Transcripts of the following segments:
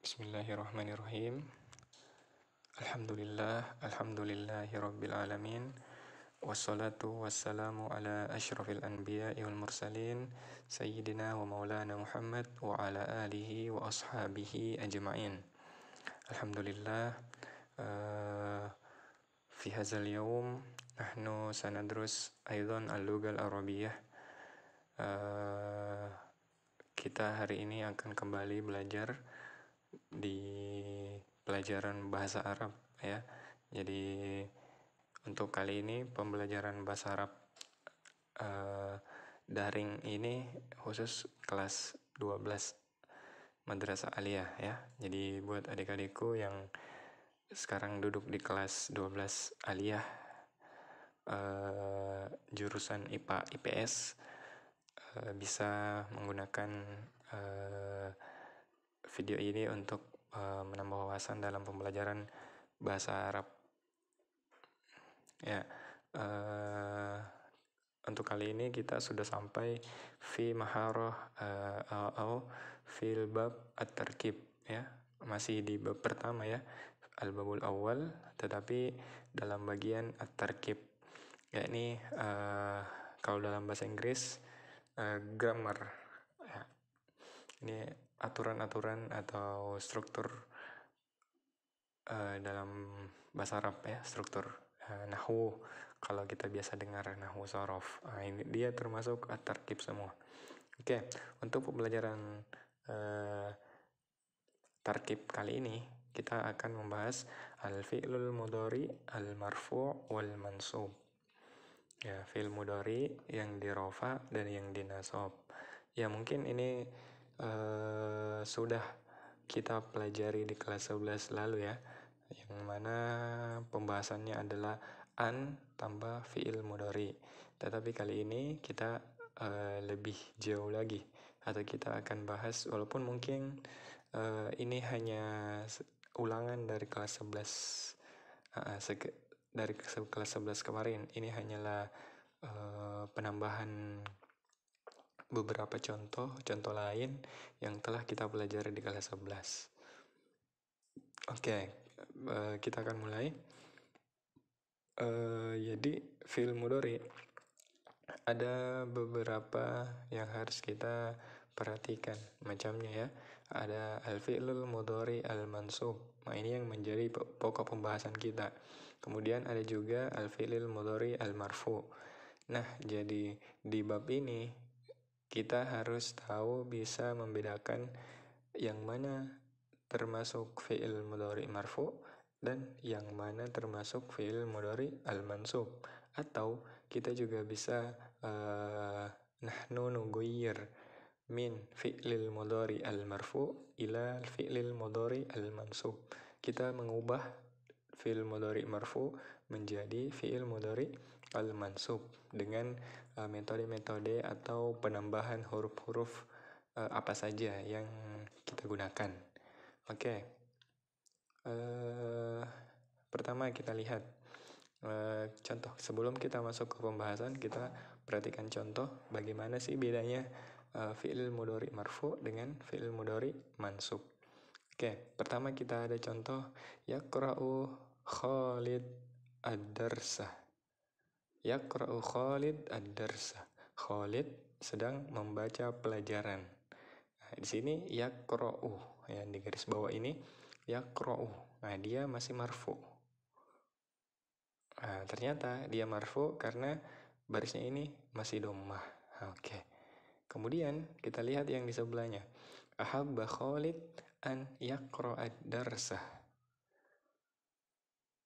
Bismillahirrahmanirrahim. Alhamdulillahi rabbil alamin. Wassalatu wassalamu ala asyrafil anbiya'i wal mursalin Sayyidina wa maulana Muhammad wa ala alihi wa ashabihi ajma'in. Alhamdulillah, fi hadzal yawm nahnu sanadrus aidan al-lugha al-arabiyyah. Kita hari ini akan kembali belajar di pelajaran bahasa Arab ya. Jadi untuk kali ini pembelajaran bahasa Arab daring ini khusus kelas 12 Madrasah Aliyah ya. Jadi buat adik-adikku yang sekarang duduk di kelas 12 Aliyah jurusan IPA IPS bisa menggunakan video ini untuk menambah wawasan dalam pembelajaran bahasa Arab. Ya, untuk kali ini kita sudah sampai fi maharah atau fil bab at-tarkib ya. Masih di bab pertama ya, al-babul awal, tetapi dalam bagian at-tarkib. Ya, ini kalau dalam bahasa Inggris grammar ya. Ini aturan-aturan atau struktur dalam bahasa Arab ya, struktur nahwu. Kalau kita biasa dengar nahwu sorof, ini dia termasuk at-tarkib semua. Oke, untuk pembelajaran tarkib kali ini kita akan membahas al-fi'lul mudhari al-marfu' wal mansub. Ya, fi'il mudhari yang dirofa dan yang dinasab. Ya, mungkin ini sudah kita pelajari di kelas 11 lalu ya, yang mana pembahasannya adalah an tambah fi'il mudhari. Tetapi kali ini kita lebih jauh lagi, atau kita akan bahas, walaupun mungkin ini hanya ulangan dari kelas 11 dari kelas 11 kemarin. Ini hanyalah penambahan beberapa contoh lain yang telah kita pelajari di kelas 11. Oke, kita akan mulai. Jadi fi'il mudhari ada beberapa yang harus kita perhatikan macamnya ya. Ada al-fi'lul mudhari al-mansub. Nah, ini yang menjadi pokok pembahasan kita. Kemudian ada juga al-fi'lul mudhari al-marfu. Nah, jadi di bab ini kita harus tahu bisa membedakan yang mana termasuk fi'il mudhari marfu dan yang mana termasuk fi'il mudhari al-mansub. Atau kita juga bisa nahnu nughayir min fi'lil mudhari al-marfu ila fi'lil mudhari al-mansub. Kita mengubah fi'il mudhari marfu menjadi fi'il mudhari al-mansub dengan metode-metode atau penambahan huruf-huruf apa saja yang kita gunakan. Oke. Pertama kita lihat contoh. Sebelum kita masuk ke pembahasan, kita perhatikan contoh bagaimana sih bedanya fi'il mudhari marfu dengan fi'il mudhari mansub. Oke, pertama kita ada contoh yaqra'u Khalid ad-darsa. Yaqra'u Khalid ad-darsa. Khalid sedang membaca pelajaran. Nah, di sini yaqra'u yang di garis bawah ini yaqra'u. Nah, dia masih marfu. Nah, ternyata dia marfu karena barisnya ini masih dhammah. Oke. Kemudian kita lihat yang di sebelahnya. Ahabba Khalid an yaqra'a ad-darsa.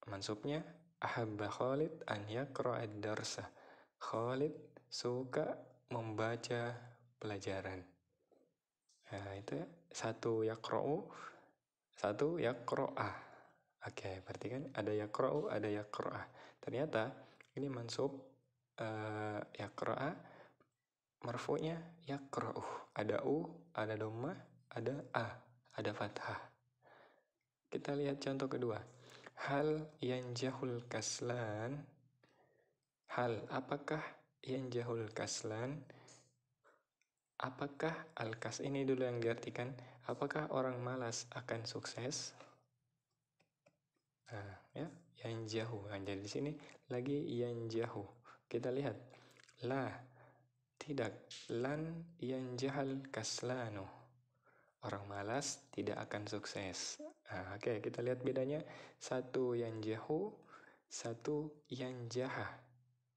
Mansubnya ahabba Khalid an yaqra'a ad-darsa. Khalid suka membaca pelajaran. Nah, itu satu yaqra'u, satu yaqra'a. Oke, berarti kan ada yaqra'u, ada yaqra'ah. Ternyata ini mansub yaqra'a, marfu'nya yaqra'u. Ada u, ada dhammah, ada a, ada fathah. Kita lihat contoh kedua. Hal yanjahul kaslan. Hal, apakah yanjahul kaslan Apakah al-kas ini dulu yang diartikan? Apakah orang malas akan sukses? Nah, ya, yanjahu. Nah, jadi di sini lagi yanjahu. Kita lihat. La, tidak. Lan yanjahal kaslanu. Orang malas tidak akan sukses. Nah, oke, kita lihat bedanya. Satu yanjahu, satu yanjaha.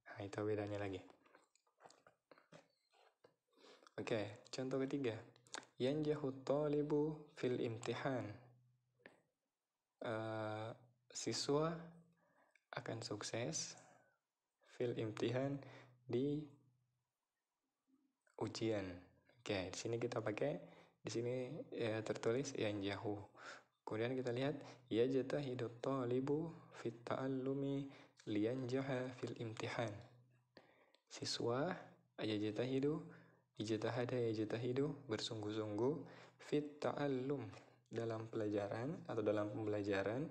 Nah, itu bedanya lagi. Oke, contoh ketiga. Yanjahu talibu fil imtihan. Siswa akan sukses fil imtihan di ujian. Oke, di sini kita pakai, di sini ya, tertulis yanjahu. Kemudian kita lihat yajtahidu talibu fit ta'allumi liyanjaha fil imtihan. Siswa yajtahidu, ijtahada yajtahidu, bersungguh-sungguh fit ta'allum, dalam pelajaran atau dalam pembelajaran,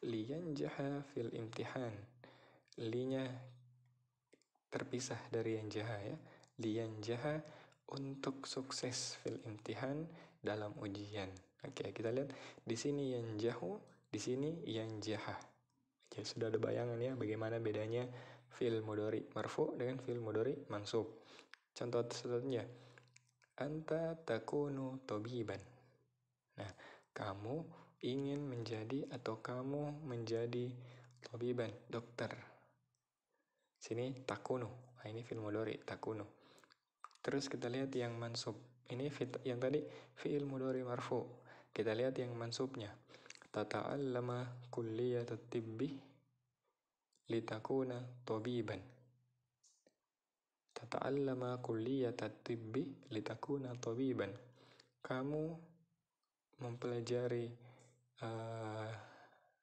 liyanjaha fil imtihan. Linya terpisah dari yanjaha ya. Liyanjaha, untuk sukses fil imtihan, dalam ujian. Oke, kita lihat di sini yanjahu, di sini yanjaha. Oke, sudah ada bayangan ya bagaimana bedanya fi'il mudhari marfu dengan fi'il mudhari mansub. Contoh selanjutnya, anta takunu tabiban. Nah, kamu ingin menjadi atau kamu menjadi tabiban, dokter. Sini takunu. Nah, ini fi'il mudhari takunu. Terus kita lihat yang mansub. Ini yang tadi fi'il mudhari marfu. Kita lihat yang mansubnya. Tata'allama kulliyat tibbi litakuna tabiban. Tata'allama kulliyat tibbi litakuna tabiban. Kamu mempelajari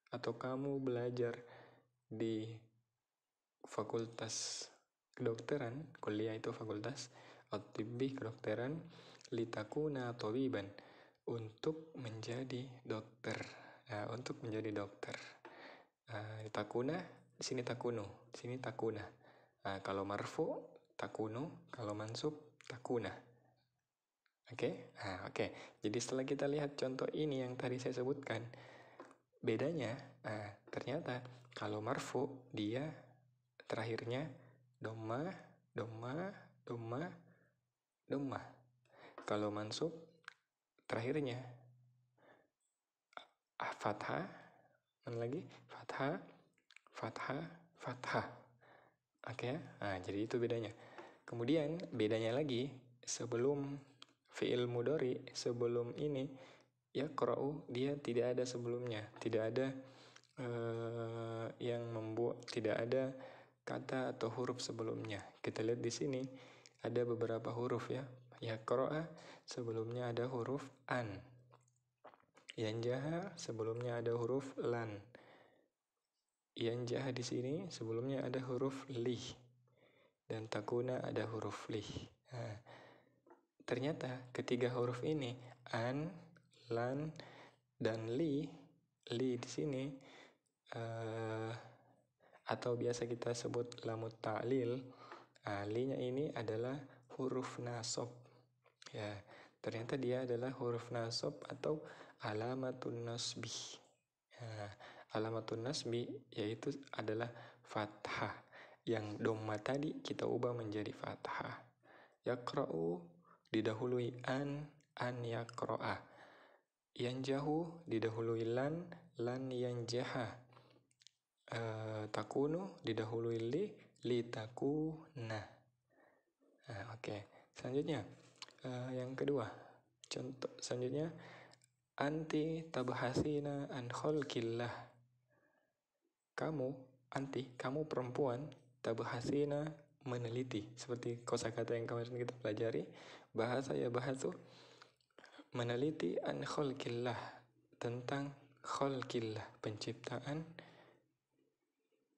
atau kamu belajar di fakultas kedokteran, kuliah itu fakultas, at-tibbi kedokteran, litakuna tabiban, untuk menjadi dokter. Nah, untuk menjadi dokter. Takuna, di sini takunu, di sini takuna. Nah, kalau marfu takunu, kalau mansub takuna. Oke? Nah, oke. Jadi setelah kita lihat contoh ini yang tadi saya sebutkan, bedanya, ternyata kalau marfu dia terakhirnya doma, doma, doma, doma. Kalau mansub terakhirnya fathah, mana lagi? Fathah, fathah, fathah. Oke, nah jadi itu bedanya. Kemudian bedanya lagi, sebelum fi'il mudhari, sebelum ini yaqra'u, dia tidak ada sebelumnya, tidak ada yang membuat, tidak ada kata atau huruf sebelumnya. Kita lihat di sini ada beberapa huruf ya. Yaqra'a sebelumnya ada huruf an. Yanjaha sebelumnya ada huruf lan. Yanjaha di sini sebelumnya ada huruf li. Dan takuna ada huruf li. Nah, ternyata ketiga huruf ini an, lan, dan li di sini atau biasa kita sebut lamut ta'lil. Linya ini adalah huruf nasab. Ya, ternyata dia adalah huruf nasab atau alamatun nasbi. Alamatun nasbi yaitu adalah fathah. Yang dhamma tadi kita ubah menjadi fathah. Yaqra'u didahului an yaqra'a. Yanjahu didahului lan yanjaha. Takunu didahului li takuna. Oke. Selanjutnya yang kedua, contoh selanjutnya, anti tabhasina an khalqillah. Kamu perempuan, tabhasina, meneliti, seperti kosakata yang kemarin kita pelajari. Bahasa ya bahasa, meneliti an khalqillah, tentang khalqillah, penciptaan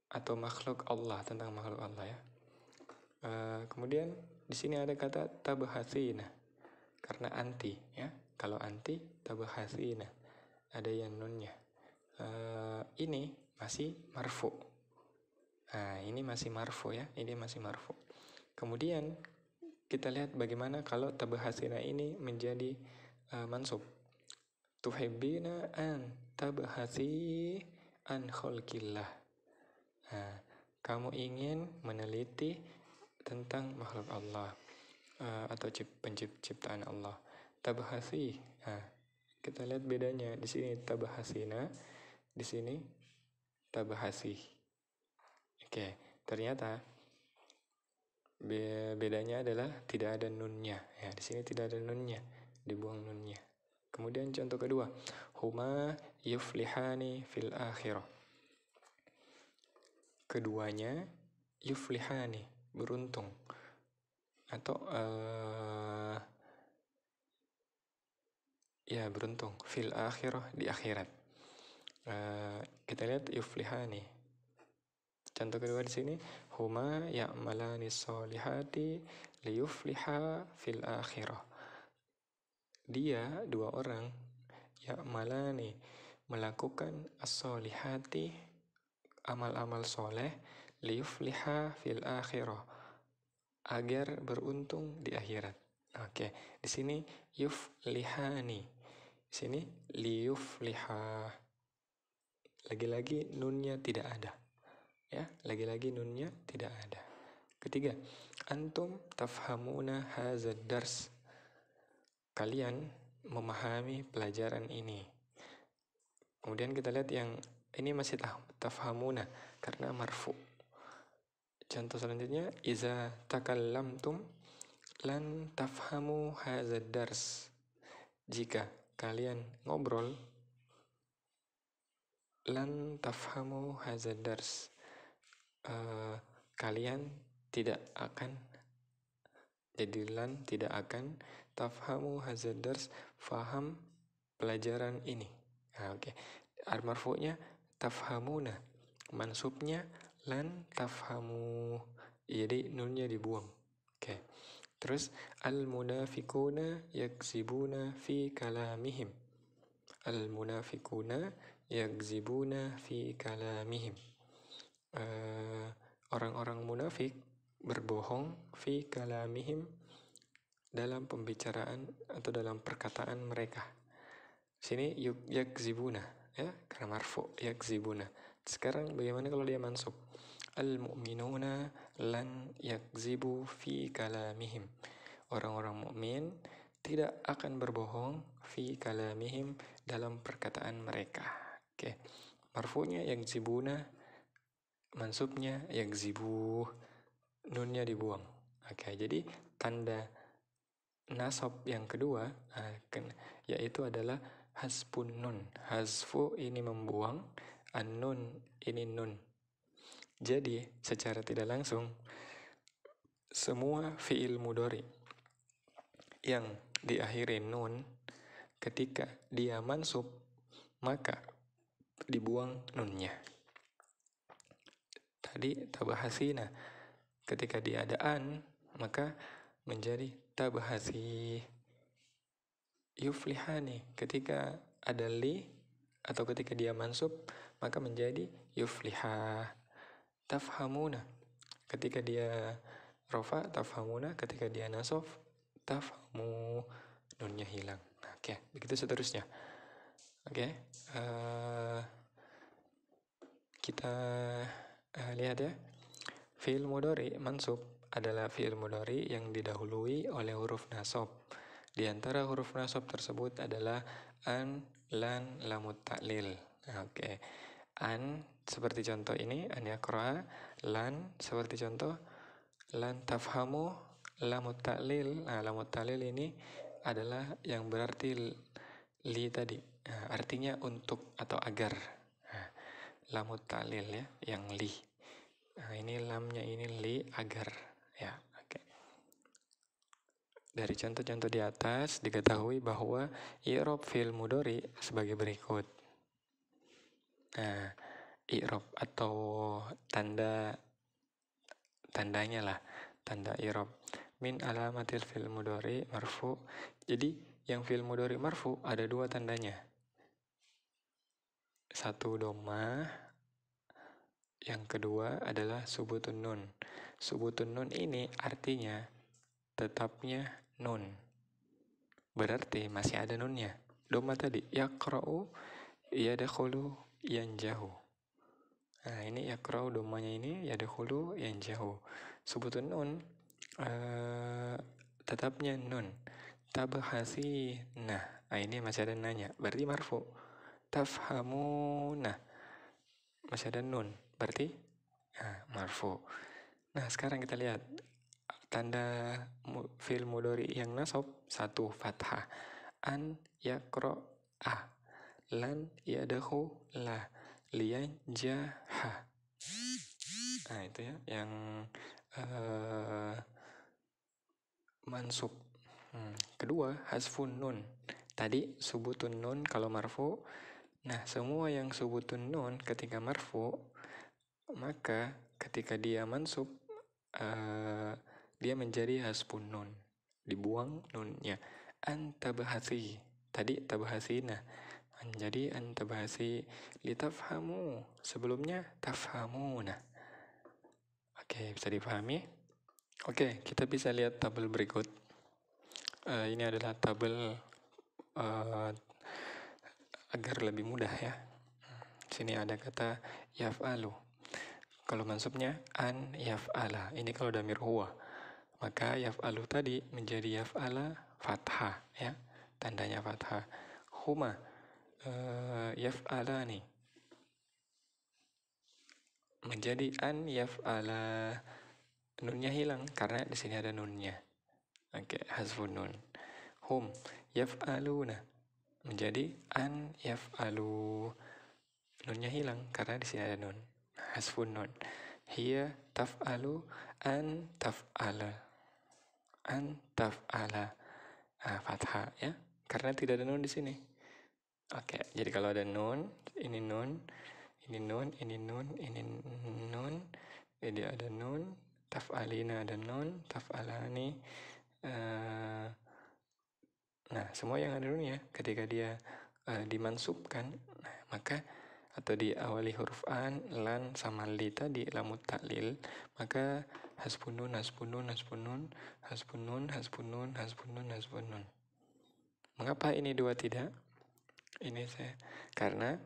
atau makhluk Allah, tentang makhluk Allah ya. Kemudian di sini ada kata tabhasina karena anti ya. Kalau anti tabhasina ada yang nunnya. Ini masih marfu. Nah, ini masih marfu ya. Ini masih marfu. Kemudian kita lihat bagaimana kalau tabahasina ini menjadi mansub. Tuhibbina an tabahasi an khalqillah. Nah, kamu ingin meneliti tentang makhluk Allah atau penciptaan Allah. Tabahasi. Nah, kita lihat bedanya. Di sini tabahasina, di sini tabahasi. Oke, ternyata bedanya adalah tidak ada nunnya. Ya, di sini tidak ada nunnya, dibuang nunnya. Kemudian contoh kedua, huma yuflihani fil akhirah. Keduanya yuflihani, beruntung. Atau ya beruntung, fil akhirah, di akhirat. Kita lihat yuflihani. Contoh kedua di sini, huma ya'malani sholihati liyufliha fil akhirah. Dia, dua orang, ya'malani, melakukan as-sholihati, amal-amal soleh, liyufliha fil akhirah, agar beruntung di akhirat. Oke, di sini yuflihani, di sini liyufliha. Lagi-lagi nunnya tidak ada. Ya, lagi-lagi nunnya tidak ada. Ketiga, antum tafhamuna hadzal dars. Kalian memahami pelajaran ini. Kemudian kita lihat yang ini masih tafhamuna karena marfu. Contoh selanjutnya, iza takallamtum lan tafhamu hadzal dars. Jika kalian ngobrol, lan tafhamu hadzal dars. Kalian tidak akan, jadi lan tidak akan, tafhamu hadzal dars, faham pelajaran ini. Oke. Marfu'nya tafhamuna, mansubnya lan tafhamu, jadi nunnya dibuang. Oke. Terus al-munafiquna yakzibuna fi kalamihim. Al-munafiquna yakzibuna fi kalamihim. Orang-orang munafik berbohong fi kalamihim, dalam pembicaraan atau dalam perkataan mereka. Sini yakzibuna, ya, karena marfu, yakzibuna. Sekarang bagaimana kalau dia mansub? Al-mu'minuna lan yakzibu fi kalamihim. Orang-orang mukmin tidak akan berbohong fi kalamihim, dalam perkataan mereka. Oke. Marfu'nya yakzibuna, mansubnya yakzibu, nunnya dibuang. Oke, jadi tanda nasab yang kedua yaitu adalah hasbun nun. Hasfu ini membuang, an-nun ini nun. Jadi secara tidak langsung semua fi'il mudhari yang diakhiri nun, ketika dia mansub maka dibuang nunnya. Tadi tabahasina, ketika dia ada an maka menjadi tabahasi. Yuflihani, ketika ada li atau ketika dia mansub maka menjadi yufliha. Tafhamuna, ketika dia rofa tafhamuna, ketika dia nasab tafhamu, nunnya hilang. Oke, begitu seterusnya. Oke, kita lihat ya. Fi'il mudhari mansub adalah fi'il mudhari yang didahului oleh huruf nasab. Di antara huruf nasab tersebut adalah an, lan, lamut ta'lil. Oke. An seperti contoh ini, an yaqra. Lan seperti contoh lan tafhamu, lamut ta'lil. Nah, lamut ta'lil ini adalah yang berarti li tadi. Nah, artinya untuk atau agar. Nah, lamut ta'lil ya, yang li. Nah, ini lamnya ini li, agar ya. Oke. Dari contoh-contoh di atas diketahui bahwa i'rab fi'il mudhari sebagai berikut. Nah, i'rab atau tandanya lah, tanda i'rab. Min alamatil fi'il mudhari marfu. Jadi yang fi'il mudhari marfu ada dua tandanya. Satu dhamma, yang kedua adalah subutun nun. Subutun nun ini artinya tetapnya nun. Berarti masih ada nunnya. Doma tadi, yaqra'u, yadkhulu, yanjahu. Nah, ini yaqra'u domanya ini, yadkhulu, yanjahu. Sebutun nun, tetapnya nun. Tabhasi, nah ini masih ada nanya, berarti marfu. Tafhamuna, masih ada nun, berarti marfu. Nah, sekarang kita lihat tanda fi'il mudhari yang nasab, 1 fathah, an yaqra'a, lan yadkhula, liyanjaha. Nah, itu ya yang mansub. Kedua, hasfun nun. Tadi subutun nun kalau marfu. Nah, semua yang subutun nun ketika marfu, maka ketika dia mansub, dia menjadi hasfun nun. Dibuang nunnya. Antabahasi. Tadi tabahasina. Menjadi antabahasi. Litafhamu. Sebelumnya tafhamuna. Oke, bisa dipahami? Oke, kita bisa lihat tabel berikut. Ini adalah tabel agar lebih mudah ya. Sini ada kata yaf'alu. Kalau mansubnya an yaf'ala. Ini kalau damir huwa. Maka yaf'alu tadi menjadi yaf'ala fathah ya. Tandanya fathah. Huma yaf'alani. Menjadi an yaf'ala. Nunnya hilang karena di sini ada nunnya. Oke, hasfun nun. Hum yaf'aluna. Menjadi an yaf'alu. Nunnya hilang karena di sini ada nun. Hasfun nun. Hiya taf'alu an taf'ala. An taf'ala. Fathah ya. Karena tidak ada nun di sini. Oke, jadi kalau ada nun, ini nun, ini nun, ini nun, ini nun. Jadi ada nun, taf'alina ada nun, taf'alani. Nah, semua yang ada nunnya ketika dia dimansubkan, maka atau diawali huruf an, lan, sama li tadi, lamut taklil, maka hasbunun, hasbunun, hasbunun, hasbunun, hasbunun, hasbunun, hasbunun. Mengapa ini dua tidak? Ini saya karena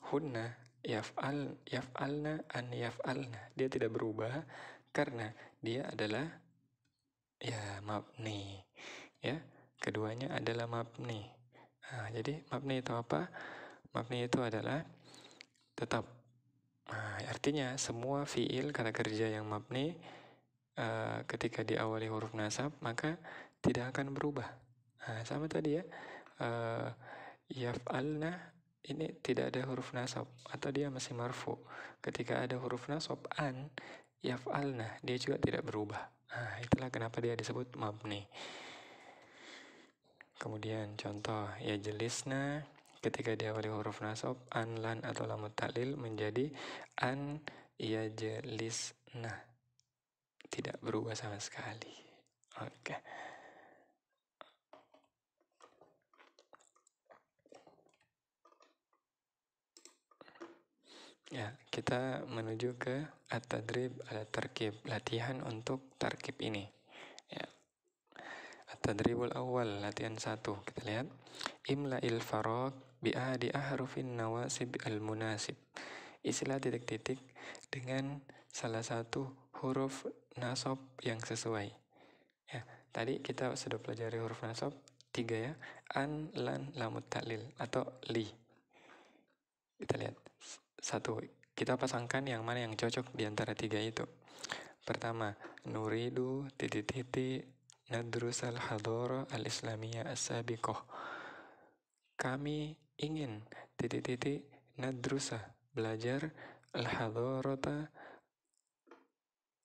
hunna yaf'alna an yaf'alna, dia tidak berubah karena dia adalah ya mabni ya, keduanya adalah mabni. Nah, jadi mabni itu apa? Mabni itu adalah tetap. Nah, artinya semua fiil kata kerja yang mabni ketika diawali huruf nasab maka tidak akan berubah. Nah, sama tadi ya, yaf'alna ini tidak ada huruf nasab atau dia masih marfu. Ketika ada huruf nasab an yaf'alna, dia juga tidak berubah. Nah, itulah kenapa dia disebut mabni. Kemudian contoh ya jelisna, ketika diawali huruf nasab an, lan atau lamut taklil menjadi an yajlisna, tidak berubah sama sekali. Oke. Ya, kita menuju ke at-tadrib ala tarkib, latihan untuk tarkib ini. Ya. At-tadribul awal, latihan 1. Kita lihat. Imla'il faraq bi'adi ahrufin nawasib al-munasib. Isilah titik-titik dengan salah satu huruf nasab yang sesuai. Ya, tadi kita sudah pelajari huruf nasab 3 ya. An, lan, lamut taklil atau li. Kita lihat. 1. Kita pasangkan yang mana yang cocok di antara 3 itu. Pertama, nuridu titik-titik nadrusal hadara al-islamiyah as-sabiqah. Kami ingin titik-titik nadrusa, belajar al-hadarata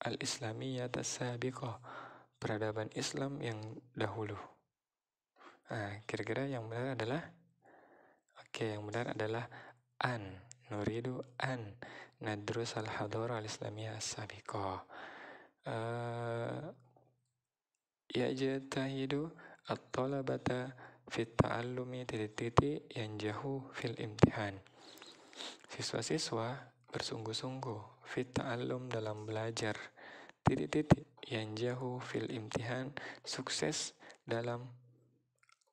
al-islamiyah as-sabiqah, peradaban Islam yang dahulu. Nah, kira-kira yang benar adalah yang benar adalah an. Nuridu an nadrus al-hadara al-islamiyah as-sabiqah. Yajtahidu at-talabata fit ta'allumi titik-titik yanjahu fil imtihan. Siswa-siswa bersungguh-sungguh fit ta'allum dalam belajar titik-titik yanjahu fil imtihan, sukses dalam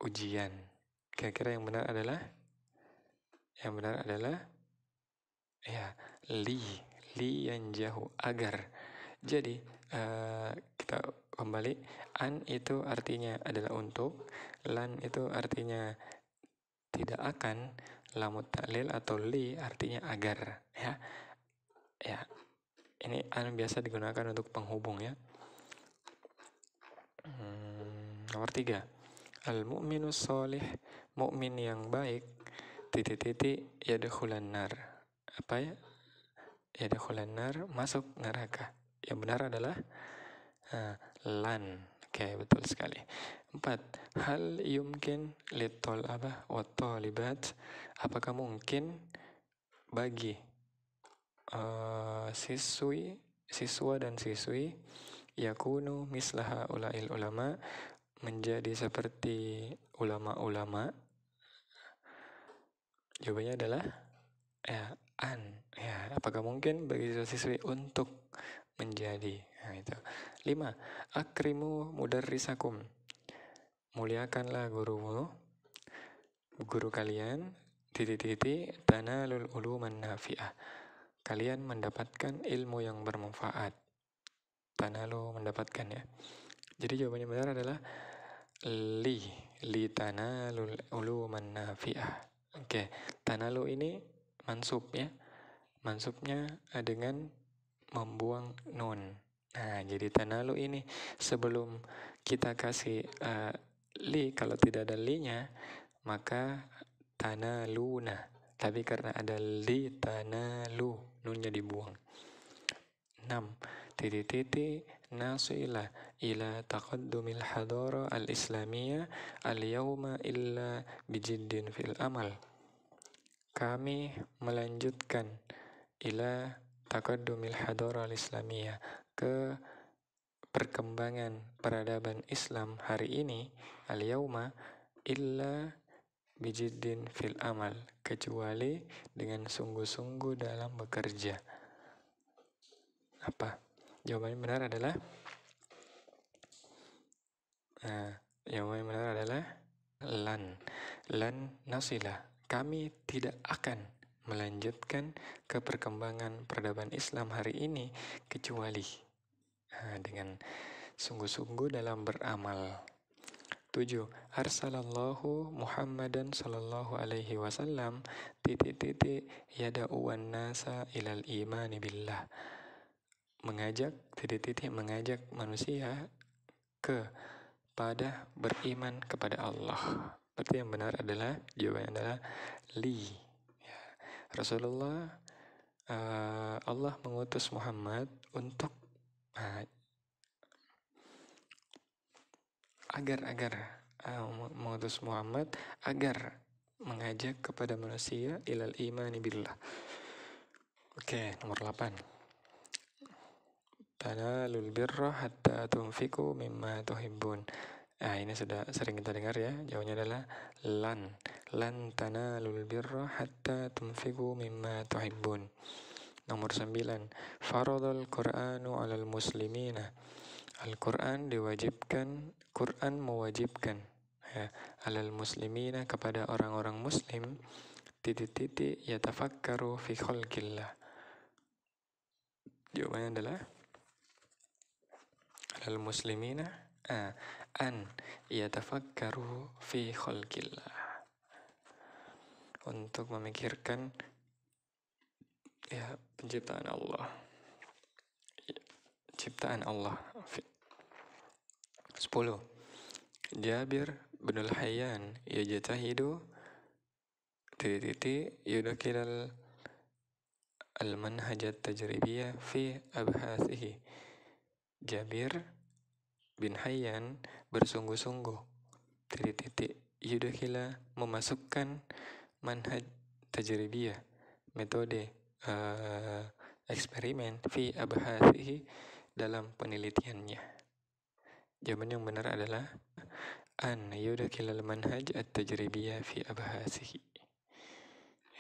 ujian. Kira-kira yang benar adalah ya li yanjahu, agar. Jadi kita kembali, an itu artinya adalah untuk, lan itu artinya tidak akan, lamut ta'lil atau li artinya agar, ya. Ini an biasa digunakan untuk penghubung, ya. Nomor 3, al-mu'minu sholih, mukmin yang baik, titik-titik yadkhulan nar. Apa ya? Yadkhulan nar, masuk neraka. Yang benar adalah lan. Oke, betul sekali. 4, hal yumkin litolabah wa talibat, apakah mungkin bagi siswa dan siswi yakunu mislaha ulail ulama, menjadi seperti ulama-ulama? Jawabannya adalah an. Apakah mungkin bagi siswi untuk menjadi? Itu. 5, akrimu mudarrisakum, muliakanlah guru kalian, titik-titik tanalul uluman nafi'ah, kalian mendapatkan ilmu yang bermanfaat. Tanalu, mendapatkan, ya. Jadi jawabannya benar adalah li tanalul uluman nafi'ah. Oke, tanalu ini mansub, ya. Mansubnya dengan membuang nun. Nah, jadi tanalu ini sebelum kita kasih li, kalau tidak ada li-nya maka tanaluna. Tapi karena ada li tanalu, nunnya dibuang. 6, titik-titik nasilah ila taqaddumil hadara al-islamiyah al-yawma illa bijiddin fil amal. Kami melanjutkan ila taqaddumil hadara al-islamiyah, ke perkembangan peradaban Islam hari ini, al-yawma illa bijiddin fil amal, kecuali dengan sungguh-sungguh dalam bekerja. Apa? Jawabannya benar adalah lan nasilah, kami tidak akan melanjutkan ke perkembangan peradaban Islam hari ini kecuali dengan sungguh-sungguh dalam beramal. 7, arsalallahu Muhammadan sallallahu alaihi wasallam titik-titik yada'uwan nasa ilal imani billah, mengajak titik-titik mengajak manusia kepada beriman kepada Allah. Berarti yang benar adalah, jawabannya adalah li. Rasulullah, Allah mengutus Muhammad untuk mengutus Muhammad agar mengajak kepada manusia ilal imani billah. Oke, nomor 8. Tanalul birra hatta tunfiku mimma tuhibbun. Ini sudah sering kita dengar, ya. Jawabannya adalah lan tanalul birra hatta tunfiku mimma tuhibbun. Nomor 9, faradul Qur'anu 'alal muslimina. Al-Quran mewajibkan, ya, alal muslimina, kepada orang-orang muslim, titik-titik yatafakkaru fi khalqillah. Jawabannya adalah alal muslimina an yatafakkaru fi khalqillah, untuk memikirkan, ya, penciptaan Allah, ciptaan Allah. 10, Jabir bin al-Hayyan yajtahidu titik yudakilal al-manhajat tajribiyah fi abhathihi. Jabir bin Hayyan bersungguh-sungguh titik yudakila, memasukkan manhaj tajribiyah, metode eksperimen, fi abhathihi, dalam penelitiannya. Jawaban yang benar adalah an yudakilal manhaj at-tajribiyah fi abhathihi.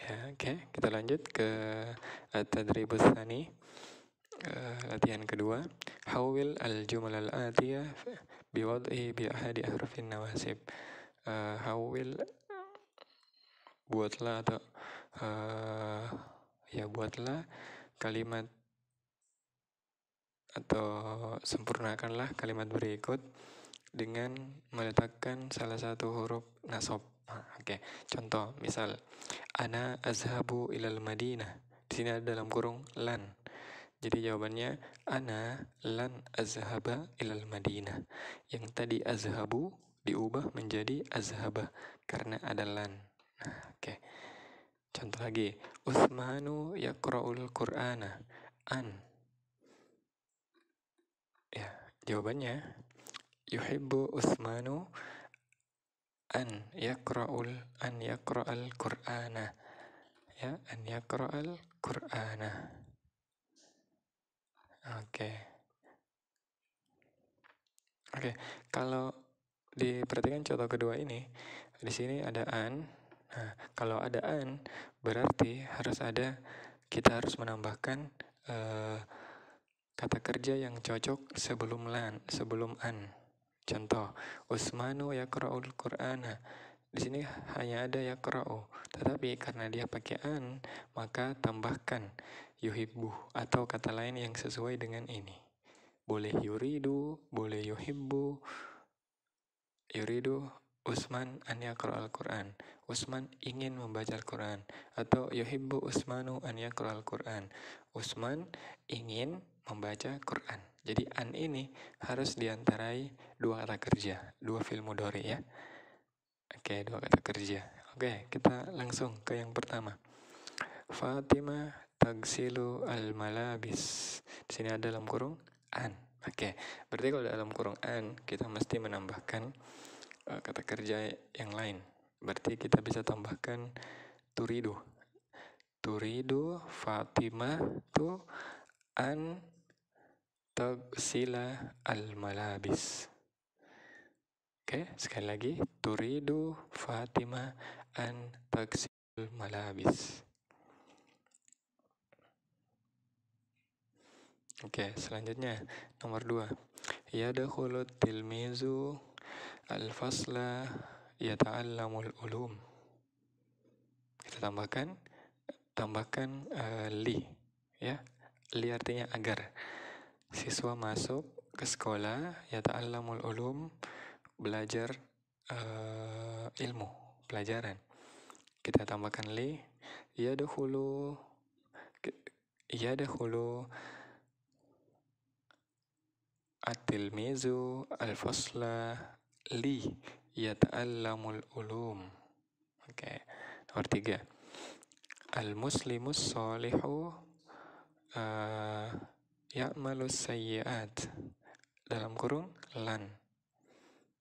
Ya, oke. Kita lanjut ke at-tadribus tsani. Latihan kedua, hawil al-jumal al-atiyah biwad'i bi ahadi ahrufin nawasib. Hawil, buatlah atau buatlah kalimat atau sempurnakanlah kalimat berikut dengan meletakkan salah satu huruf nasab. Oke. Contoh, misal ana azhabu ilal madinah. Di sini ada dalam kurung lan. Jadi jawabannya ana lan azhaba ilal madinah. Yang tadi azhabu diubah menjadi azhaba karena ada lan. Oke. Contoh lagi, Utsmanu yaqra'ul Qur'ana. An. Ya, jawabannya yuhibbu Utsmanu an yaqra'al Qur'ana. Ya, an yaqra'al Qur'ana. Oke. Kalau diperhatikan contoh kedua ini, di sini ada an. Nah, kalau ada an, berarti kita harus menambahkan kata kerja yang cocok sebelum an. Contoh, Utsmanu yaqra'ul Qur'ana. Di sini hanya ada yaqra'u, tetapi karena dia pakai an, maka tambahkan yuhibbu atau kata lain yang sesuai dengan ini. Boleh yuridu, boleh yuhibbu. Yuridu Utsman an yaqra'al Qur'an. Utsman ingin membaca Al-Qur'an. Atau yuhibbu Utsmanu an yaqra'al Qur'an. Utsman ingin membaca Qur'an. Jadi an ini harus diantarai dua kata kerja, dua fi'il mudhari ya. Oke, dua kata kerja. Oke, kita langsung ke yang pertama. Fatimah tagsilu al-malabis. Di sini ada dalam kurung an. Oke, berarti kalau dalam kurung an kita mesti menambahkan kata kerja yang lain. Berarti kita bisa tambahkan turidu. Turidu Fatimah tu an tagsila al-malabis. Oke, sekali lagi. Turidu Fatimah an tagsila al-malabis. Oke, selanjutnya nomor 2. Yadkhulu tilmizu al-fasla yata'allamul ulum. Kita tambahkan li ya. Li artinya agar. Siswa masuk ke sekolah yata'allamul ulum, belajar ilmu, pelajaran. Kita tambahkan li. Yadkhulu at-tilmizu al-fasla li yata'allamul ulum. Oke. Nomor 3. Al-muslimus sholihu ya'malus sayyi'at. Dalam kurung lan.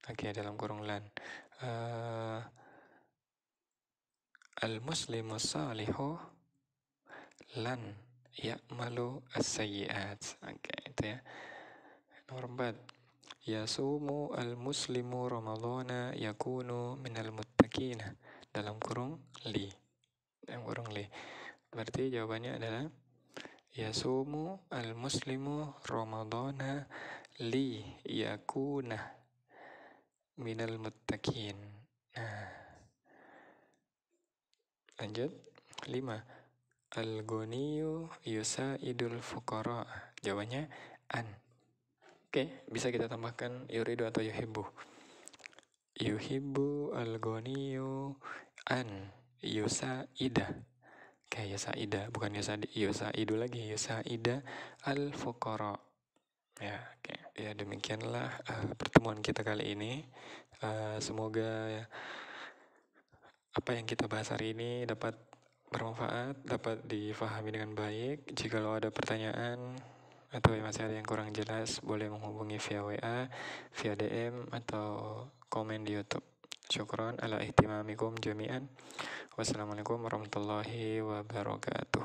Oke, dalam kurung lan. Al-muslimus sholihu lan ya'malu as-sayyi'at. Oke, itu ya. Nomor 4. Yasumu al-muslimu ramadhana yakunu minal muttaqina. Dalam kurung li. Berarti jawabannya adalah yasumu al-muslimu ramadhana li yakuna minal muttaqin. Nah, lanjut. 5. Al-ghaniyu yusaidul fuqara. Jawabannya an. Oke, bisa kita tambahkan yuridu atau yuhibbu. Yuhibbu al-ghaniyu an yusaida. Oke, yusaida, bukan yusaidu lagi, yusaida al-fuqara. Ya, oke. Ya, demikianlah pertemuan kita kali ini. Semoga apa yang kita bahas hari ini dapat bermanfaat, dapat difahami dengan baik. Jika ada pertanyaan atau masih ada yang kurang jelas, boleh menghubungi via WA, via DM, atau komen di YouTube. Syukran ala ihtimamikum jami'an. Wassalamualaikum warahmatullahi wabarakatuh.